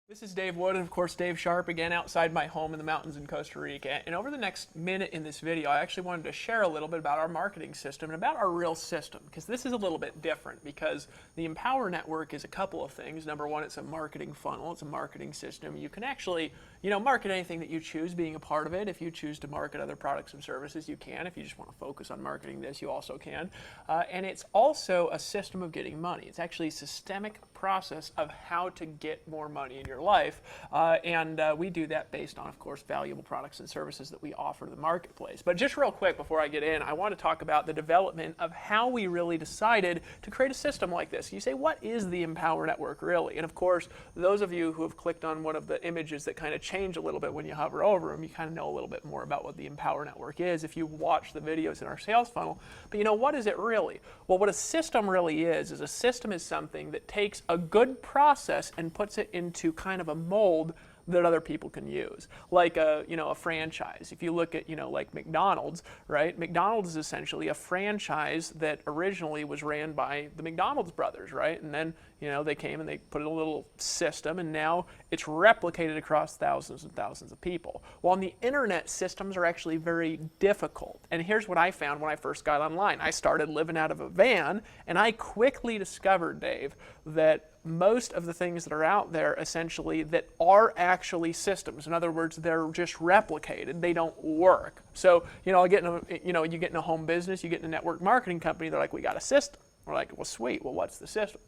This is Dave Wood, and of course Dave Sharp, again outside my home in the mountains in Costa Rica. And over the next minute in this video, I actually wanted to share a little bit about our marketing system and about our real system, because this is a little bit different, because the Empower Network is a couple of things. Number one, it's a marketing funnel, it's a marketing system. You can actually, market anything that you choose being a part of it. If you choose to market other products and services, you can. If you just want to focus on marketing this, you also can. And it's also a system of getting money. It's actually a systemic process of how to get more money in your life, and we do that based on, of course, valuable products and services that we offer to the marketplace. But just real quick before I get in, I want to talk about the development of how we really decided to create a system like this. You say, what is the Empower Network really? And of course, those of you who have clicked on one of the images that kind of change a little bit when you hover over them, you kind of know a little bit more about what the Empower Network is if you watch the videos in our sales funnel. But what is it really? Well, what a system really is a system is something that takes a good process and puts it into kind of a mold that other people can use, like a franchise. If you look at like McDonald's, right? McDonald's is essentially a franchise that originally was ran by the McDonald's brothers, right? And then they came and they put in a little system, and now it's replicated across thousands and thousands of people. Well, on the internet, systems are actually very difficult. And here's what I found when I first got online. I started living out of a van, and I quickly discovered, Dave, that most of the things that are out there essentially that are actually systems. In other words, they're just replicated. They don't work. So, you get in a home business, you get in a network marketing company, they're like, we got a system. We're like, well, sweet. Well, what's the system?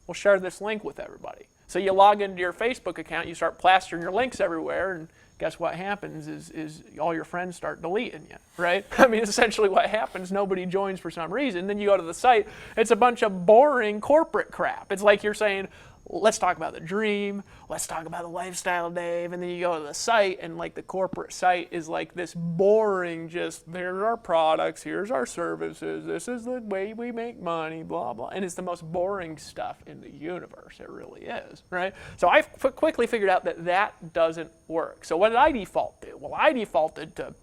Well, share this link with everybody. So you log into your Facebook account, you start plastering your links everywhere, and guess what happens is all your friends start deleting you, right? I mean, essentially what happens, nobody joins for some reason. Then you go to the site, it's a bunch of boring corporate crap. It's like you're saying, let's talk about the dream, let's talk about the lifestyle, Dave, and then you go to the site, and like the corporate site is like this boring, just here's our products, here's our services, this is the way we make money, blah, blah. And it's the most boring stuff in the universe. It really is, right? So I quickly figured out that that doesn't work. So what did I default to? Well, I defaulted to,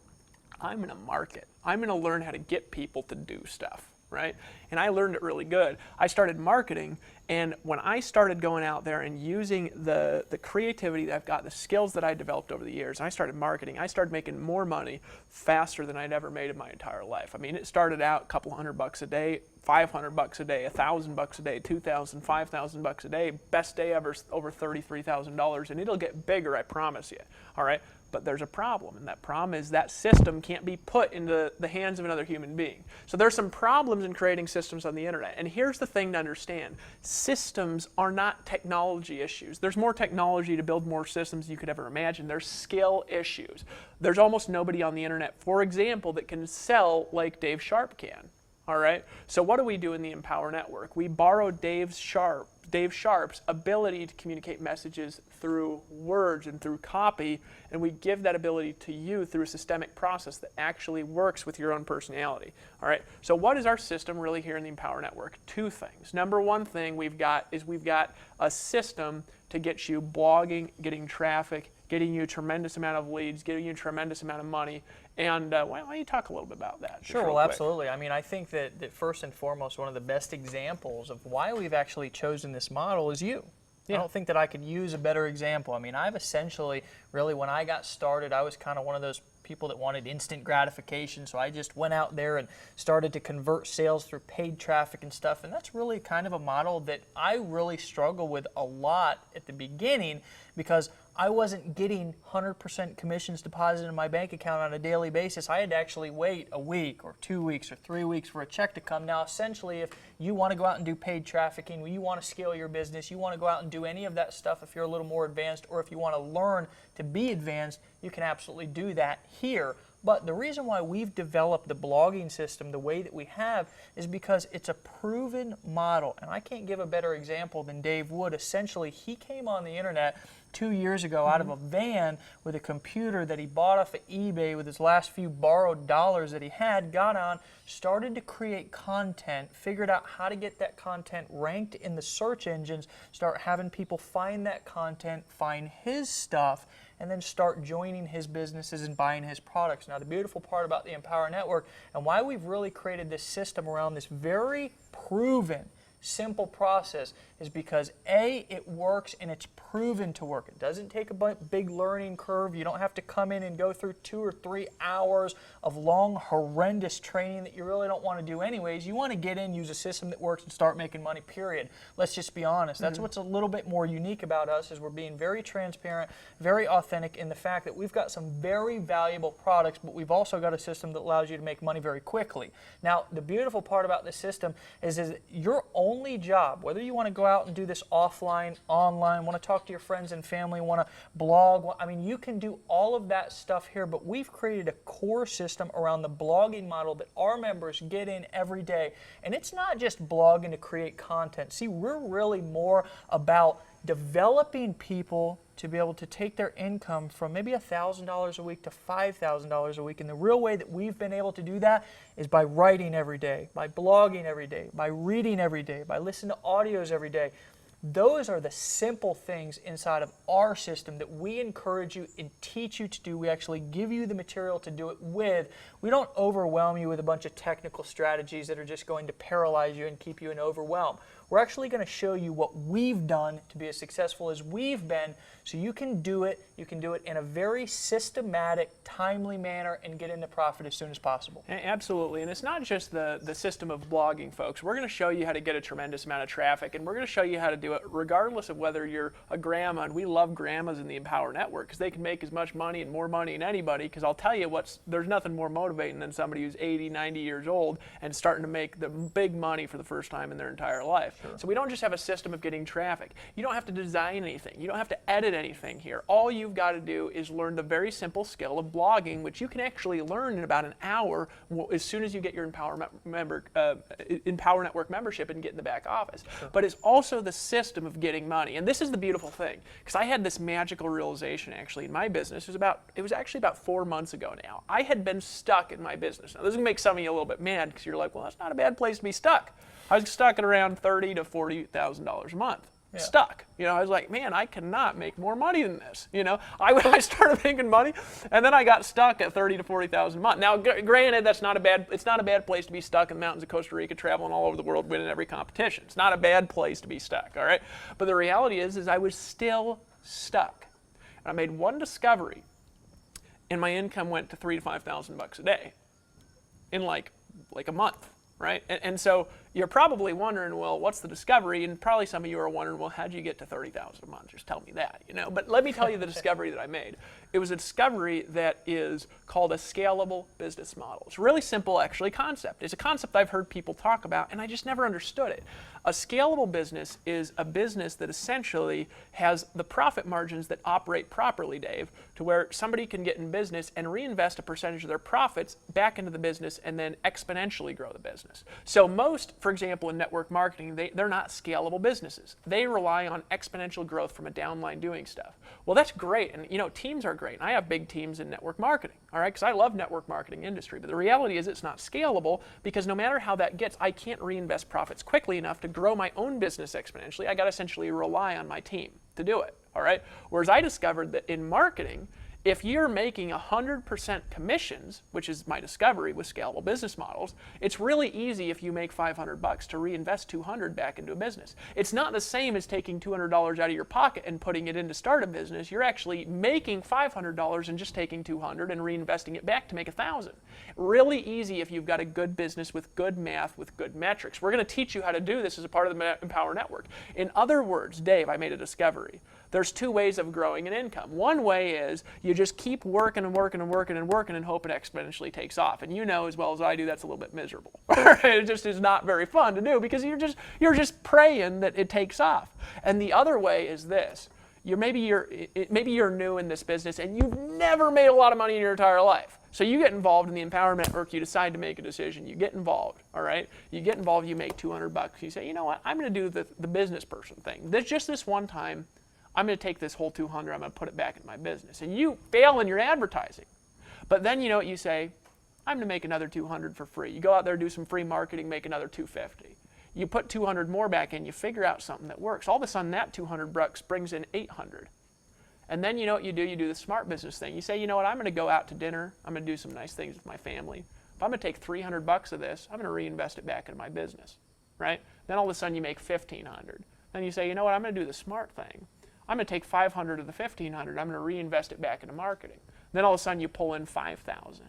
I'm going to market. I'm going to learn how to get people to do stuff, right? And I learned it really good. I started marketing, and when I started going out there and using the creativity that I've got, the skills that I developed over the years, and I started marketing, I started making more money faster than I'd ever made in my entire life. I mean, it started out a couple $100 a day, $500 a day, $1,000 a day, $2,000, $5,000 a day. Best day ever, over $33,000, and it'll get bigger, I promise you. All right. But there's a problem, and that problem is that system can't be put into the hands of another human being. So there's some problems in creating systems on the internet. And here's the thing to understand. Systems are not technology issues. There's more technology to build more systems than you could ever imagine. There's skill issues. There's almost nobody on the internet, for example, that can sell like Dave Sharp can. All right? So what do we do in the Empower Network? We borrow Dave Sharp's ability to communicate messages through words and through copy, and we give that ability to you through a systemic process that actually works with your own personality. All right. So what is our system really here in the Empower Network? Two things. Number one thing we've got a system to get you blogging, getting traffic, getting you a tremendous amount of leads, getting you a tremendous amount of money. And why don't you talk a little bit about that? Sure, well, absolutely. I mean, I think that first and foremost, one of the best examples of why we've actually chosen this model is you. Yeah. I don't think that I could use a better example. I mean, I've essentially, really, when I got started, I was kind of one of those people that wanted instant gratification, so I just went out there and started to convert sales through paid traffic and stuff, and that's really kind of a model that I really struggle with a lot at the beginning, because I wasn't getting 100% commissions deposited in my bank account on a daily basis. I had to actually wait a week or 2 weeks or 3 weeks for a check to come. Now, essentially, if you want to go out and do paid trafficking, you want to scale your business, you want to go out and do any of that stuff if you're a little more advanced, or if you want to learn to be advanced, you can absolutely do that here. But the reason why we've developed the blogging system the way that we have is because it's a proven model. And I can't give a better example than Dave Wood. Essentially, he came on the internet 2 years ago out of a van with a computer that he bought off of eBay with his last few borrowed dollars that he had, got on, started to create content, figured out how to get that content ranked in the search engines, start having people find that content, find his stuff, and then start joining his businesses and buying his products. Now, the beautiful part about the Empower Network and why we've really created this system around this very proven simple process is because A, it works and it's proven to work. It doesn't take a big learning curve. You don't have to come in and go through 2 or 3 hours of long, horrendous training that you really don't want to do anyways. You want to get in, use a system that works, and start making money, period. Let's just be honest. That's what's a little bit more unique about us, is we're being very transparent, very authentic in the fact that we've got some very valuable products, but we've also got a system that allows you to make money very quickly. Now, the beautiful part about this system is your only job, whether you want to go out and do this offline, online, want to talk to your friends and family, want to blog, I mean, you can do all of that stuff here, but we've created a core system around the blogging model that our members get in every day. And it's not just blogging to create content. See, we're really more about developing people to be able to take their income from maybe $1,000 a week to $5,000 a week. And the real way that we've been able to do that is by writing every day, by blogging every day, by reading every day, by listening to audios every day. Those are the simple things inside of our system that we encourage you and teach you to do. We actually give you the material to do it with. We don't overwhelm you with a bunch of technical strategies that are just going to paralyze you and keep you in overwhelm. We're actually going to show you what we've done to be as successful as we've been, so you can do it. You can do it in a very systematic, timely manner and get into profit as soon as possible. Absolutely, and it's not just the system of blogging, folks. We're going to show you how to get a tremendous amount of traffic, and we're going to show you how to do it regardless of whether you're a grandma, and we love grandmas in the Empower Network because they can make as much money and more money than anybody, because I'll tell you there's nothing more motivating than somebody who's 80, 90 years old and starting to make the big money for the first time in their entire life. Sure. So we don't just have a system of getting traffic. You don't have to design anything. You don't have to edit anything here. All you've got to do is learn the very simple skill of blogging, which you can actually learn in about an hour as soon as you get your Empower Network membership and get in the back office. Sure. But it's also the system of getting money. And this is the beautiful thing, because I had this magical realization actually in my business. It was actually about 4 months ago now. I had been stuck in my business. Now this is going to make some of you a little bit mad, because you're like, well, that's not a bad place to be stuck. I was stuck at around $30,000 to $40,000 a month. Yeah. Stuck. I was like, man, I cannot make more money than this. I started making money, and then I got stuck at $30,000 to $40,000 a month. Now, granted, it's not a bad place to be stuck in the mountains of Costa Rica, traveling all over the world, winning every competition. It's not a bad place to be stuck, all right? But the reality is I was still stuck. And I made one discovery, and my income went to $3,000 to $5,000 a day in like a month. Right? And so you're probably wondering, well, what's the discovery? And probably some of you are wondering, well, how'd you get to $30,000 a month? Just tell me that, But let me tell you the discovery that I made. It was a discovery that is called a scalable business model. It's a really simple, actually, concept. It's a concept I've heard people talk about, and I just never understood it. A scalable business is a business that essentially has the profit margins that operate properly, Dave, to where somebody can get in business and reinvest a percentage of their profits back into the business and then exponentially grow the business. So most, for example, in network marketing, they're not scalable businesses. They rely on exponential growth from a downline doing stuff. Well, that's great, and teams are great. And I have big teams in network marketing, all right, because I love network marketing industry. But the reality is it's not scalable, because no matter how that gets, I can't reinvest profits quickly enough to grow my own business exponentially. I got to essentially rely on my team to do it, all right? Whereas I discovered that in marketing, if you're making 100% commissions, which is my discovery with scalable business models, it's really easy if you make $500 to reinvest $200 back into a business. It's not the same as taking $200 out of your pocket and putting it in to start a business. You're actually making $500 and just taking $200 and reinvesting it back to make $1,000. Really easy if you've got a good business with good math, with good metrics. We're going to teach you how to do this as a part of the Empower Network. In other words, Dave, I made a discovery. There's 2 ways of growing an income. One way is you just keep working and working and working and working and hope it exponentially takes off. And as well as I do, that's a little bit miserable. It just is not very fun to do, because you're just praying that it takes off. And the other way is this. Maybe you're new in this business and you've never made a lot of money in your entire life. So you get involved in the Empower Network, you decide to make a decision, you get involved, all right? You get involved, you make $200. You say, you know what, I'm going to do the business person thing. Just this one time, I'm going to take this whole $200, I'm going to put it back in my business. And you fail in your advertising. But then you know what you say, I'm going to make another $200 for free. You go out there, do some free marketing, make another $250. You put $200 more back in, you figure out something that works. All of a sudden that $200 brings in $800. And then you know what you do? You do the smart business thing. You say, you know what, I'm going to go out to dinner, I'm going to do some nice things with my family. If I'm going to take $300 of this, I'm going to reinvest it back into my business. right? Then all of a sudden you make 1,500. Then you say, you know what, I'm going to do the smart thing. I'm going to take 500 of the 1,500, I'm going to reinvest it back into marketing. Then all of a sudden you pull in 5,000.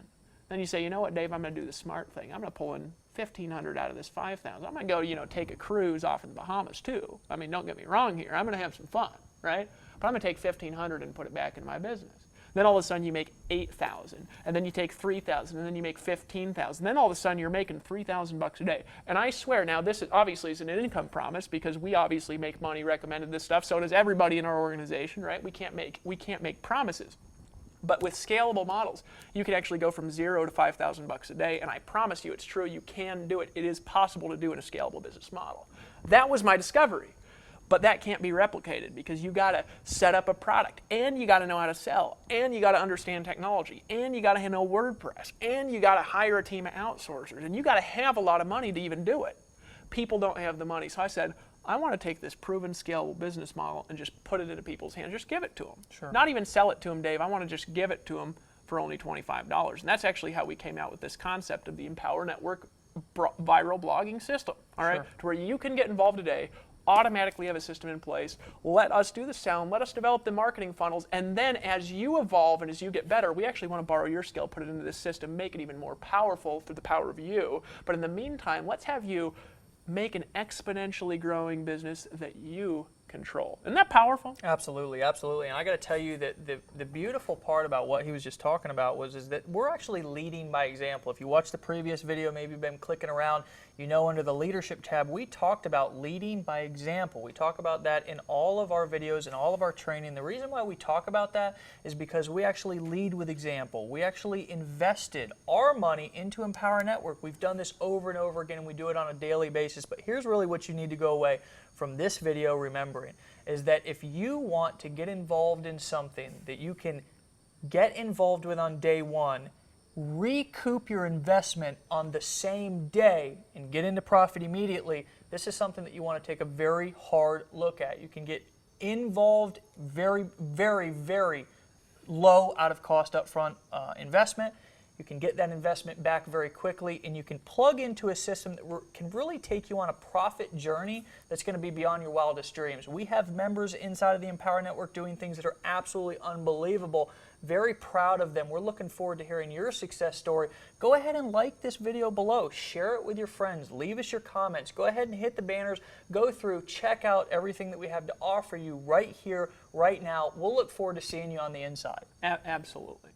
Then you say, you know what, Dave, I'm going to do the smart thing. I'm going to pull in 1,500 out of this 5,000. I'm going to go, take a cruise off in the Bahamas too. I mean, don't get me wrong here. I'm going to have some fun, right? But I'm going to take 1,500 and put it back in my business. Then all of a sudden you make 8,000, and then you take 3,000, and then you make 15,000. Then all of a sudden you're making 3,000 bucks a day. And I swear, now this is obviously is an income promise because we obviously make money recommended this stuff. So does everybody in our organization, right? We can't make promises. But with scalable models, you can actually go from 0 to 5,000 bucks a day, and I promise you, it's true. You can do it. It is possible to do in a scalable business model. That was my discovery. But that can't be replicated because you got to set up a product, and you got to know how to sell, and you got to understand technology, and you got to know WordPress, and you got to hire a team of outsourcers, and you got to have a lot of money to even do it. People don't have the money. So I said, I want to take this proven scalable business model and just put it into people's hands. Just give it to them. Sure. Not even sell it to them, Dave. I want to just give it to them for only $25. And that's actually how we came out with this concept of the Empower Network viral blogging system. All right, Sure. To where you can get involved today, automatically have a system in place, let us do the sound, let us develop the marketing funnels, and then as you evolve and as you get better, we actually want to borrow your skill, put it into this system, make it even more powerful through the power of you. But in the meantime, let's have you make an exponentially growing business that you control. Isn't that powerful? Absolutely, absolutely. And I got to tell you that the beautiful part about what he was just talking about is that we're actually leading by example. If you watch the previous video, maybe you've been clicking around, under the leadership tab, we talked about leading by example. We talk about that in all of our videos and all of our training. The reason why we talk about that is because we actually lead with example. We actually invested our money into Empower Network. We've done this over and over again, and we do it on a daily basis. But here's really what you need to go away from this video remembering, is that if you want to get involved in something that you can get involved with on day one, recoup your investment on the same day and get into profit immediately, this is something that you want to take a very hard look at. You can get involved very, very, very low out of cost upfront investment. You can get that investment back very quickly, and you can plug into a system that can really take you on a profit journey that's going to be beyond your wildest dreams. We have members inside of the Empower Network doing things that are absolutely unbelievable. Very proud of them. We're looking forward to hearing your success story. Go ahead and like this video below. Share it with your friends. Leave us your comments. Go ahead and hit the banners. Go through, check out everything that we have to offer you right here, right now. We'll look forward to seeing you on the inside. Absolutely.